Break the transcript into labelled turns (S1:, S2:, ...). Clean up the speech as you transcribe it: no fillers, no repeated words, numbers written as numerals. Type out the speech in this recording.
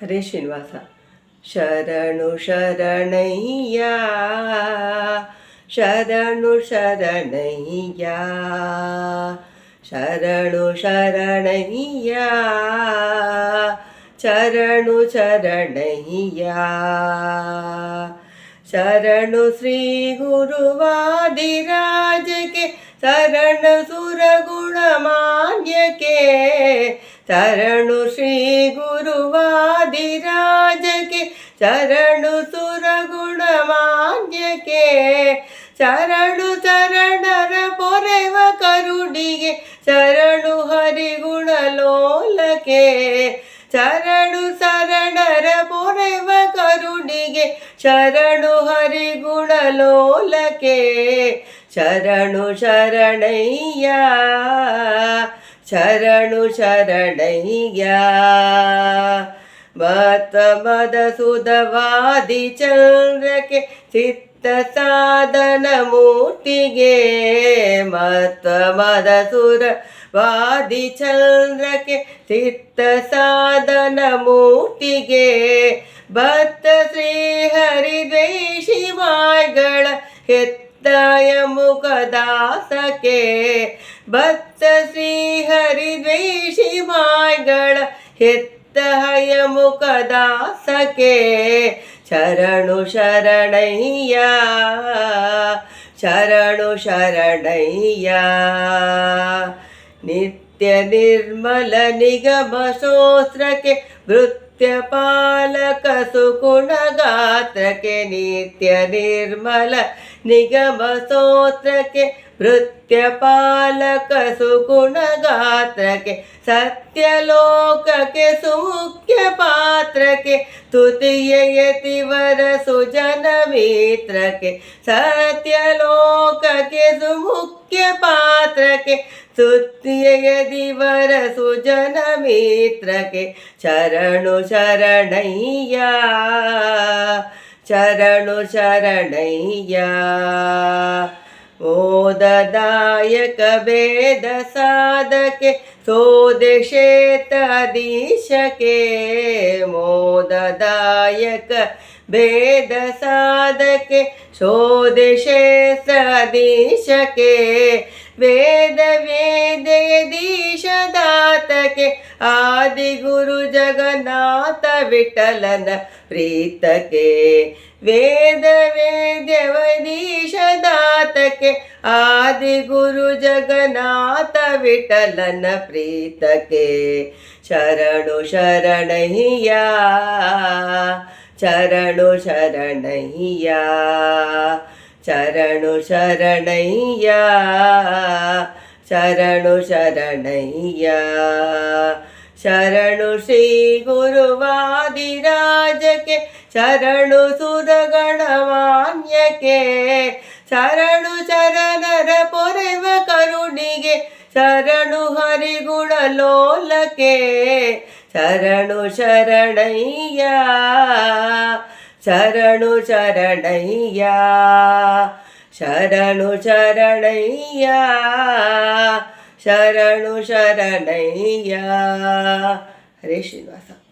S1: ಹರೇ ಶ್ರೀನಿವಾಸ. ಶರಣು ಶರಣಯ್ಯ, ಶರಣು ಶರಣಯ್ಯ, ಶರಣು ಶರಣಯ್ಯ, ಶರಣು ಶರಣಯ್ಯ. ಶರಣು ಶ್ರೀ ಗುರುವಾದಿರಾಜಕ್ಕೆ, ಶರಣು ಸುರಗುಣಮಾನ್ಯಕ್ಕೆ, ಶರಣು ಶ್ರೀ ಗುರುವಾದಿರಾಜಕ್ಕೆ, ಶರಣು ಸುರಗುಣಮಾನ್ಯಕ್ಕೆ, ಶರಣು ಶರಣರ ಪೊರೆವ ಕರುಣಿಗೆ, ಶರಣು ಹರಿಗುಣಲೋಲಕ್ಕೆ, ಶರಣು ಶರಣರ ಪೊರೆವ ಕರುಣಿಗೆ, ಶರಣು ಹರಿಗುಣಲೋಲಕ್ಕೆ, ಶರಣು ಶರಣಯ್ಯ, ಶರಣು ಶರಣಯ್ಯ. ಮತ ಮದ ಸುಧವಾದಿ ಚಂದ್ರಕ್ಕೆ, ಚಿತ್ತ ಸಾಧನ ಮೂರ್ತಿಗೆ, ಮತ ಮದ ಸುರ ವಾದಿ ಚಂದ್ರಕ್ಕೆ, ಚಿತ್ತ ಸಾಧನ ಮೂರ್ತಿಗೆ, ಭಕ್ತ ಶ್ರೀ ಹರಿದ್ವೇಷಿ ಮಾಯ್ಗಳ ಹೆತ್ತಾಯ ಮುಖದಾಸಕ್ಕೆ, ಭಕ್ತ ಶ್ರೀ ಹರಿದ್ವೇಷಿ ಮಾಯ್ಗಳ ಹೆತ್ತಾಯ ಮುಖದಾಸಕ್ಕೆ, ಶರಣು ಶರಣಯ್ಯ, ಶರಣು ಶರಣಯ್ಯ. ನಿತ್ಯ ನಿರ್ಮಲ ನಿಗಮ ಶೋಸ್ತ್ರಕ್ಕೆ, ಭೃತ್ಯ ಪಾಲಕ ಸುಗುಣ ಗಾತ್ರಕ್ಕೆ, ನಿತ್ಯ ನಿರ್ಮಲ ನಿಗಮ ಸ್ತೋತ್ರಕ್ಕೆ, ಭೃತ್ಯ ಪಾಲಕ ಸುಗುಣ ಗಾತ್ರಕ್ಕೆ, ಸತ್ಯಲೋಕಕ್ಕೆ ಸುಮುಖ್ಯ ಪಾತ್ರಕ್ಕೆ, ತುತಿಯ ಯತಿವರ ಸುಜನ ಮಿತ್ರಕ್ಕೆ, ಸತ್ಯಲೋಕಕ್ಕೆ ಸುಮುಖ್ಯ ಪಾತ್ರಕ್ಕೆ, ತುತಿಯ ಯತಿವರ ಸುಜನ ಮಿತ್ರಕ್ಕೆ, ಶರಣು ಶರಣಯ್ಯ, ಶರಣು ಶರಣಯ್ಯ. ಮೋದದಾಯಕ ವೇದ ಸಾಧಕೆ, ಸೋದಶೇತಾಧೀಶಕ್ಕೆ, ಮೋದದಾಯಕ ವೇದ ಸಾಧಕೆ, ಸೋದಶೇತಾಧೀಶಕ್ಕೆ, ವೇದ ವೇದಯದೀಶದಾತಕ್ಕೆ, ಆದಿಗುರು ಜಗನ್ನಾಥ ವಿಠಲನ ಪ್ರೀತಕ್ಕೆ, ವೇದ ವೇದ್ಯವದೀಶದಾತಕ್ಕೆ, ಆದಿಗುರು ಜಗನ್ನಾಥ ವಿಠಲನ ಪ್ರೀತಕ್ಕೆ, ಶರಣು ಶರಣಯ್ಯ, ಶರಣು ಶರಣಯ್ಯ, ಶರಣು ಶರಣಯ್ಯ, ಶರಣು ಶರಣಯ್ಯ. ಶರಣು ಶ್ರೀ ಗುರುವಾದಿರಾಜಕ್ಕೆ, ಶರಣು ಸುರಗಣಮಾನ್ಯಕ್ಕೆ, ಶರಣು ಶರಣರ ಪೊರೆವ ಕರುಣಿಗೆ, ಶರಣು ಹರಿಗುಣಲೋಲಕ್ಕೆ, ಶರಣು ಶರಣಯ್ಯ, ಶರಣು ಶರಣಯ್ಯ, ಶರಣು ಶರಣಯ್ಯ, ಶರಣು ಶರಣಯ್ಯ. ಹರೇ ಶ್ರೀನಿವಾಸ.